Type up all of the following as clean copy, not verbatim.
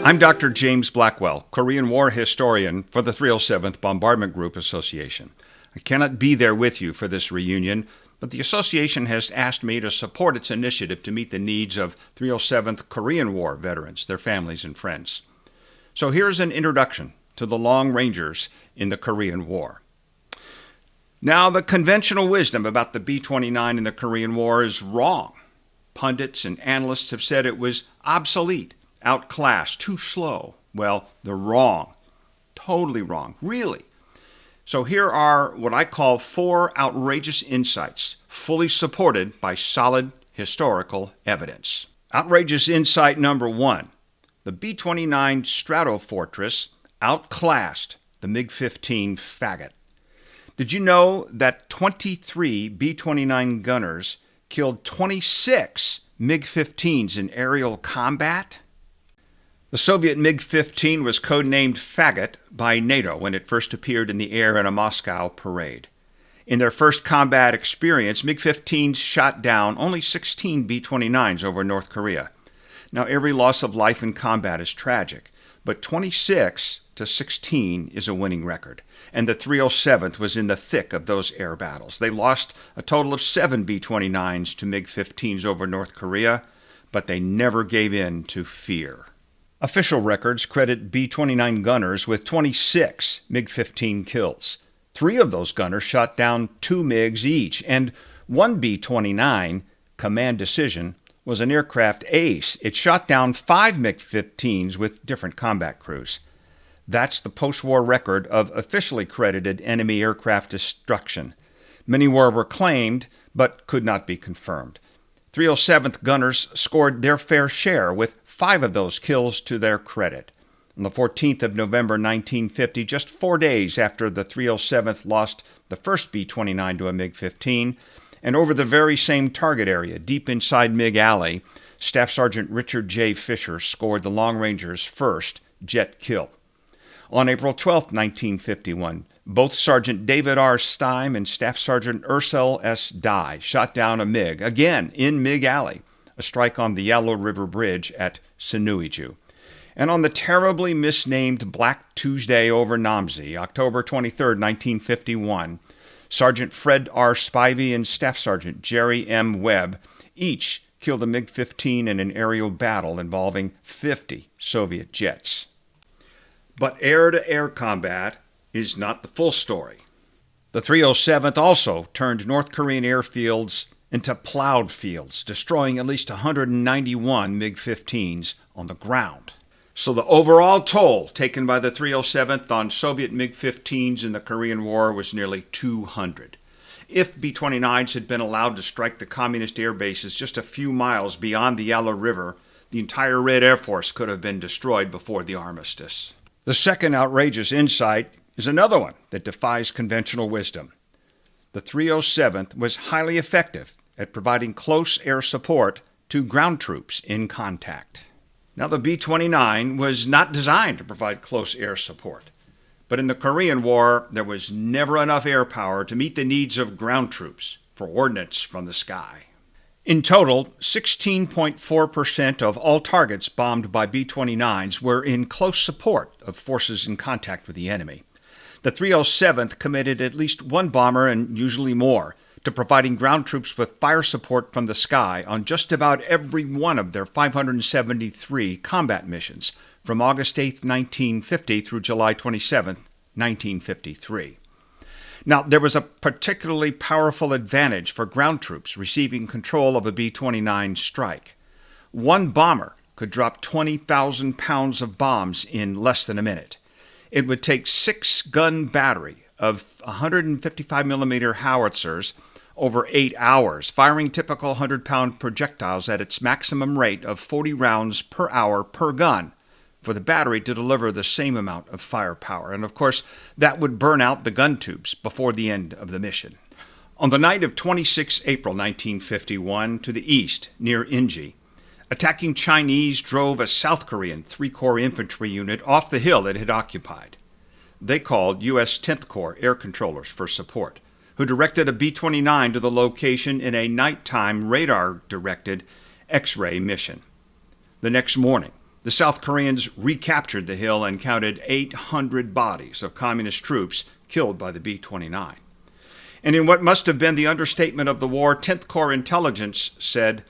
I'm Dr. James Blackwell, Korean War historian for the 307th Bombardment Group Association. I cannot be there with you for this reunion, but the association has asked me to support its initiative to meet the needs of 307th Korean War veterans, their families, and friends. So here's an introduction to the Long Rangers in the Korean War. Now, the conventional wisdom about the B-29 in the Korean War is wrong. Pundits and analysts have said it was obsolete, outclassed, too slow. Well, they're wrong. Totally wrong. Really. So here are what I call 4 outrageous insights, fully supported by solid historical evidence. Outrageous insight number 1. The B-29 Stratofortress outclassed the MiG-15 Faggot. Did you know that 23 B-29 gunners killed 26 MiG-15s in aerial combat? The Soviet MiG-15 was codenamed Faggot by NATO when it first appeared in the air in a Moscow parade. In their first combat experience, MiG-15s shot down only 16 B-29s over North Korea. Now, every loss of life in combat is tragic, but 26 to 16 is a winning record, and the 307th was in the thick of those air battles. They lost a total of 7 B-29s to MiG-15s over North Korea, but they never gave in to fear. Official records credit B-29 gunners with 26 MiG-15 kills. 3 of those gunners shot down 2 MiGs each, and 1 B-29, Command Decision, was an aircraft ace. It shot down 5 MiG-15s with different combat crews. That's the post-war record of officially credited enemy aircraft destruction. Many were claimed, but could not be confirmed. 307th gunners scored their fair share, with 5 of those kills to their credit. On the 14th of November 1950, just 4 days after the 307th lost the first B-29 to a MiG-15, and over the very same target area, deep inside MiG Alley, Staff Sergeant Richard J. Fisher scored the Long Rangers' first jet kill. On April 12, 1951, both Sergeant David R. Steim and Staff Sergeant Ursel S. Dye shot down a MiG, again in MiG Alley, a strike on the Yellow River Bridge at Sinuiju. And on the terribly misnamed Black Tuesday over Namzi, October 23, 1951, Sergeant Fred R. Spivey and Staff Sergeant Jerry M. Webb each killed a MiG-15 in an aerial battle involving 50 Soviet jets. But air-to-air combat is not the full story. The 307th also turned North Korean airfields into plowed fields, destroying at least 191 MiG-15s on the ground. So the overall toll taken by the 307th on Soviet MiG-15s in the Korean War was nearly 200. If B-29s had been allowed to strike the communist air bases just a few miles beyond the Yellow River, the entire Red Air Force could have been destroyed before the armistice. The second outrageous insight is another one that defies conventional wisdom. The 307th was highly effective at providing close air support to ground troops in contact. Now, the B-29 was not designed to provide close air support, but in the Korean War, there was never enough air power to meet the needs of ground troops for ordnance from the sky. In total, 16.4% of all targets bombed by B-29s were in close support of forces in contact with the enemy. The 307th committed at least 1 bomber, and usually more, to providing ground troops with fire support from the sky on just about every one of their 573 combat missions from August 8, 1950 through July 27, 1953. Now, there was a particularly powerful advantage for ground troops receiving control of a B-29 strike. 1 bomber could drop 20,000 pounds of bombs in less than a minute. It would take 6-gun battery of 155mm howitzers over 8 hours, firing typical 100-pound projectiles at its maximum rate of 40 rounds per hour per gun, for the battery to deliver the same amount of firepower. And of course, that would burn out the gun tubes before the end of the mission. On the night of 26 April 1951, to the east, near Inji, attacking Chinese drove a South Korean 3 Corps infantry unit off the hill it had occupied. They called U.S. 10th Corps air controllers for support, who directed a B-29 to the location in a nighttime radar-directed X-ray mission. The next morning, the South Koreans recaptured the hill and counted 800 bodies of communist troops killed by the B-29. And in what must have been the understatement of the war, 10th Corps intelligence said,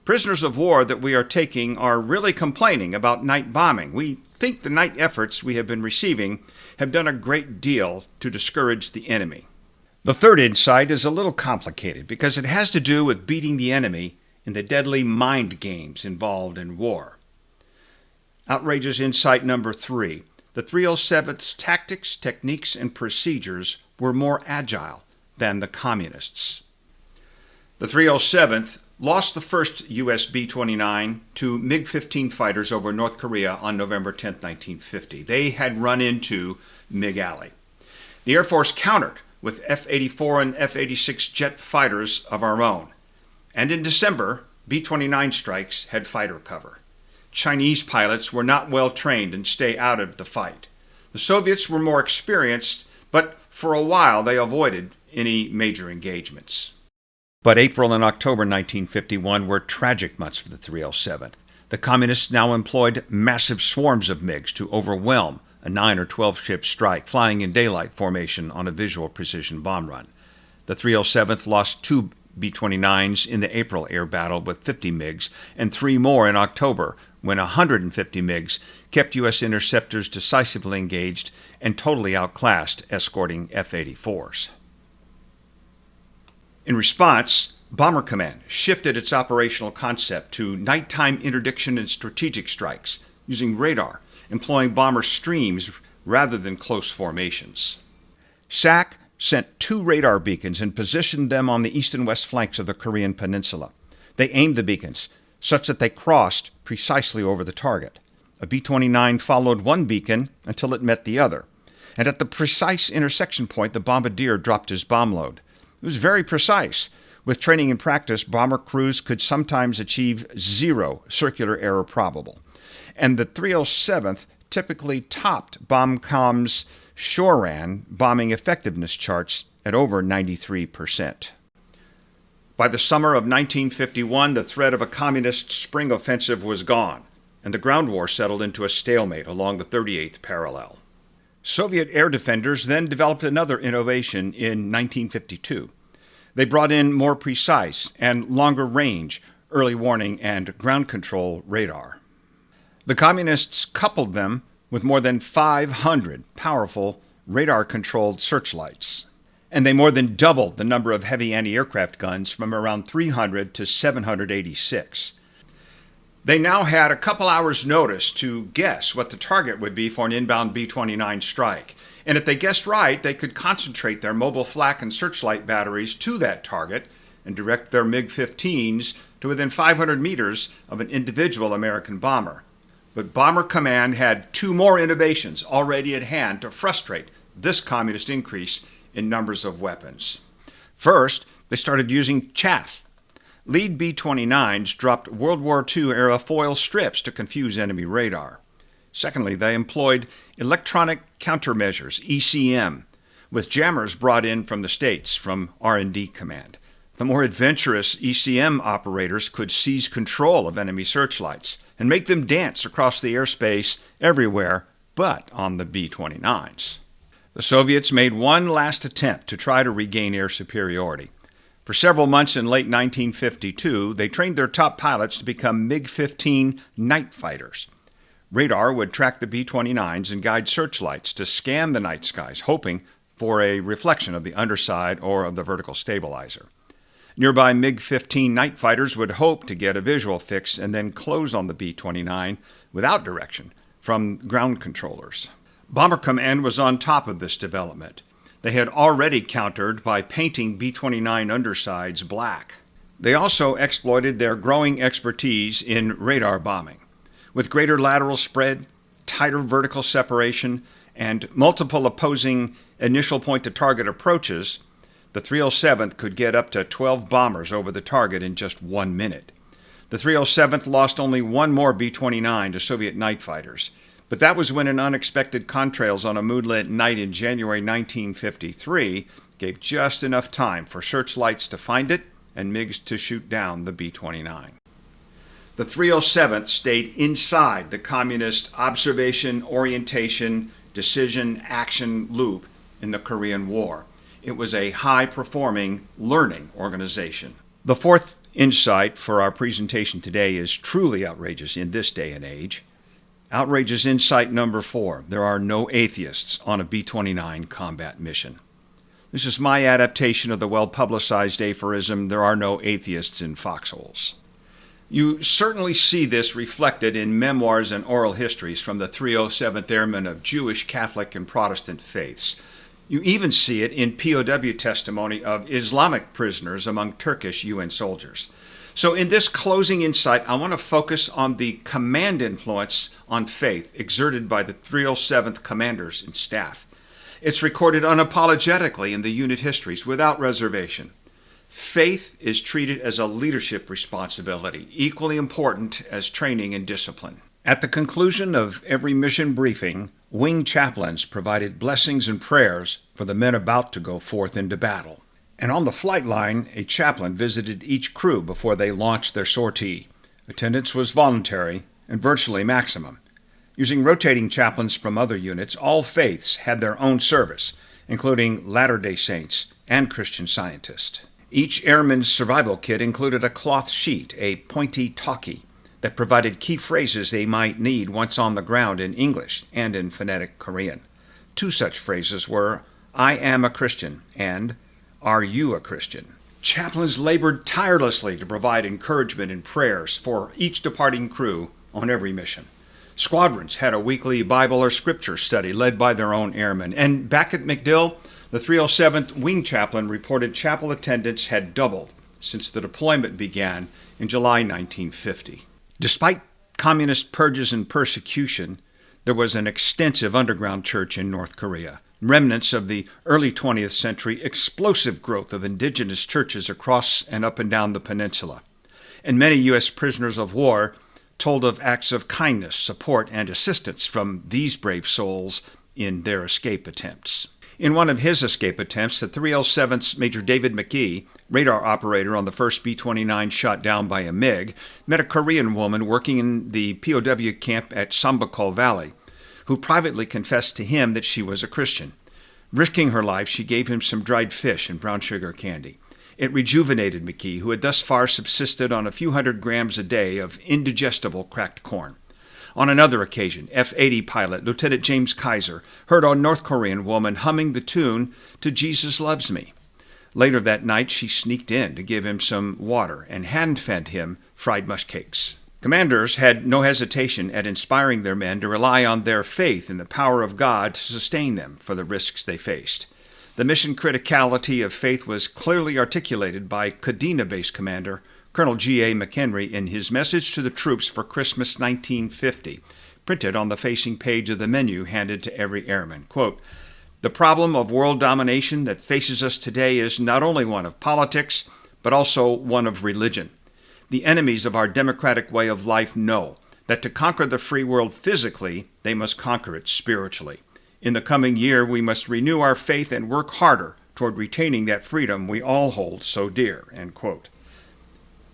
"Prisoners of war that we are taking are really complaining about night bombing. We think the night efforts we have been receiving have done a great deal to discourage the enemy." The third insight is a little complicated because it has to do with beating the enemy in the deadly mind games involved in war. Outrageous insight number 3. The 307th's tactics, techniques, and procedures were more agile than the communists. The 307th lost the first U.S. B-29 to MiG-15 fighters over North Korea on November 10, 1950. They had run into MiG Alley. The Air Force countered with F-84 and F-86 jet fighters of our own. And in December, B-29 strikes had fighter cover. Chinese pilots were not well trained and stay out of the fight. The Soviets were more experienced, but for a while they avoided any major engagements. But April and October 1951 were tragic months for the 307th. The Communists now employed massive swarms of MiGs to overwhelm a 9 or 12 ship strike, flying in daylight formation on a visual precision bomb run. The 307th lost 2 B-29s in the April air battle with 50 MiGs and 3 more in October, when 150 MiGs kept U.S. interceptors decisively engaged and totally outclassed, escorting F-84s. In response, Bomber Command shifted its operational concept to nighttime interdiction and strategic strikes, using radar, employing bomber streams rather than close formations. SAC sent 2 radar beacons and positioned them on the east and west flanks of the Korean peninsula. They aimed the beacons such that they crossed precisely over the target. A B-29 followed one beacon until it met the other, and at the precise intersection point, the bombardier dropped his bomb load. It was very precise. With training and practice, bomber crews could sometimes achieve 0 circular error probable. And the 307th typically topped BombCom's SHORAN bombing effectiveness charts at over 93%. By the summer of 1951, the threat of a communist spring offensive was gone, and the ground war settled into a stalemate along the 38th parallel. Soviet air defenders then developed another innovation in 1952. They brought in more precise and longer range early warning and ground control radar. The Communists coupled them with more than 500 powerful radar-controlled searchlights, and they more than doubled the number of heavy anti-aircraft guns from around 300 to 786. They now had a couple hours' notice to guess what the target would be for an inbound B-29 strike. And if they guessed right, they could concentrate their mobile flak and searchlight batteries to that target and direct their MiG-15s to within 500 meters of an individual American bomber. But Bomber Command had 2 more innovations already at hand to frustrate this communist increase in numbers of weapons. First, they started using chaff. Lead B-29s dropped World War II-era foil strips to confuse enemy radar. Secondly, they employed electronic countermeasures, ECM, with jammers brought in from the States from R&D Command. The more adventurous ECM operators could seize control of enemy searchlights and make them dance across the airspace everywhere but on the B-29s. The Soviets made one last attempt to try to regain air superiority. For several months in late 1952, they trained their top pilots to become MiG-15 night fighters. Radar would track the B-29s and guide searchlights to scan the night skies, hoping for a reflection of the underside or of the vertical stabilizer. Nearby MiG-15 night fighters would hope to get a visual fix and then close on the B-29 without direction from ground controllers. Bomber Command was on top of this development. They had already countered by painting B-29 undersides black. They also exploited their growing expertise in radar bombing. With greater lateral spread, tighter vertical separation, and multiple opposing initial point-to-target approaches, The 307th could get up to 12 bombers over the target in just 1 minute. The 307th lost only one more B-29 to Soviet night fighters, but that was when an unexpected contrails on a moonlit night in January 1953 gave just enough time for searchlights to find it and MiGs to shoot down the B-29. The 307th stayed inside the communist observation, orientation, decision, action loop in the Korean War. It was a high-performing learning organization. The fourth insight for our presentation today is truly outrageous in this day and age. Outrageous insight number 4. There are no atheists on a B-29 combat mission. This is my adaptation of the well-publicized aphorism, there are no atheists in foxholes. You certainly see this reflected in memoirs and oral histories from the 307th Airmen of Jewish, Catholic, and Protestant faiths. You even see it in POW testimony of Islamic prisoners among Turkish UN soldiers. So in this closing insight, I want to focus on the command influence on faith exerted by the 307th commanders and staff. It's recorded unapologetically in the unit histories without reservation. Faith is treated as a leadership responsibility, equally important as training and discipline. At the conclusion of every mission briefing, wing chaplains provided blessings and prayers for the men about to go forth into battle. And on the flight line, a chaplain visited each crew before they launched their sortie. Attendance was voluntary and virtually maximum. Using rotating chaplains from other units, all faiths had their own service, including Latter-day Saints and Christian Scientists. Each airman's survival kit included a cloth sheet, a pointy talkie, that provided key phrases they might need once on the ground in English and in phonetic Korean. 2 such phrases were, "I am a Christian," and "Are you a Christian?" Chaplains labored tirelessly to provide encouragement and prayers for each departing crew on every mission. Squadrons had a weekly Bible or scripture study led by their own airmen. And back at MacDill, the 307th Wing Chaplain reported chapel attendance had doubled since the deployment began in July 1950. Despite communist purges and persecution, there was an extensive underground church in North Korea, remnants of the early 20th century explosive growth of indigenous churches across and up and down the peninsula. And many U.S. prisoners of war told of acts of kindness, support, and assistance from these brave souls in their escape attempts. In one of his escape attempts, the 307th's Major David McGee, radar operator on the first B-29 shot down by a MiG, met a Korean woman working in the POW camp at Sambakol Valley, who privately confessed to him that she was a Christian. Risking her life, she gave him some dried fish and brown sugar candy. It rejuvenated McGee, who had thus far subsisted on a few hundred grams a day of indigestible cracked corn. On another occasion, F-80 pilot Lieutenant James Kaiser heard a North Korean woman humming the tune to Jesus Loves Me. Later that night, she sneaked in to give him some water and hand-fed him fried mush cakes. Commanders had no hesitation at inspiring their men to rely on their faith in the power of God to sustain them for the risks they faced. The mission criticality of faith was clearly articulated by Kadena Base Commander Colonel G.A. McHenry in his message to the troops for Christmas 1950, printed on the facing page of the menu handed to every airman. Quote, "The problem of world domination that faces us today is not only one of politics, but also one of religion. The enemies of our democratic way of life know that to conquer the free world physically, they must conquer it spiritually. In the coming year, we must renew our faith and work harder toward retaining that freedom we all hold so dear." End quote.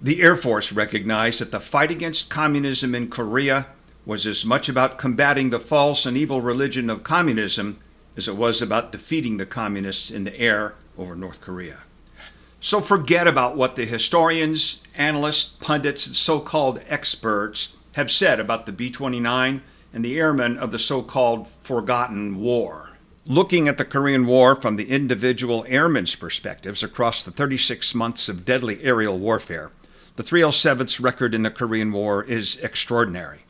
The Air Force recognized that the fight against communism in Korea was as much about combating the false and evil religion of communism as it was about defeating the communists in the air over North Korea. So forget about what the historians, analysts, pundits, and so-called experts have said about the B-29 and the airmen of the so-called forgotten war. Looking at the Korean War from the individual airmen's perspectives across the 36 months of deadly aerial warfare, the 307th's record in the Korean War is extraordinary.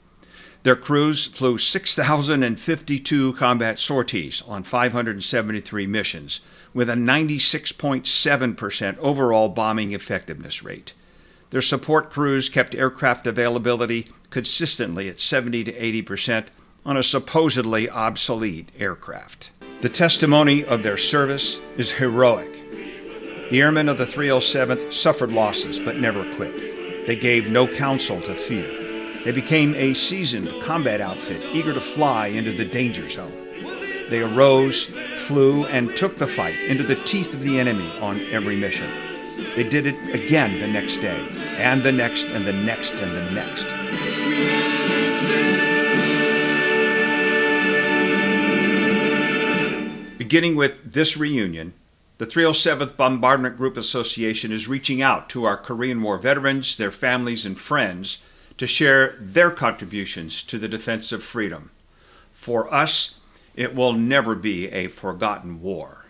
Their crews flew 6,052 combat sorties on 573 missions, with a 96.7% overall bombing effectiveness rate. Their support crews kept aircraft availability consistently at 70 to 80% on a supposedly obsolete aircraft. The testimony of their service is heroic. The airmen of the 307th suffered losses but never quit. They gave no counsel to fear. They became a seasoned combat outfit, eager to fly into the danger zone. They arose, flew, and took the fight into the teeth of the enemy on every mission. They did it again the next day, and the next, and the next, and the next. Beginning with this reunion, the 307th Bombardment Group Association is reaching out to our Korean War veterans, their families, and friends to share their contributions to the defense of freedom. For us, it will never be a forgotten war.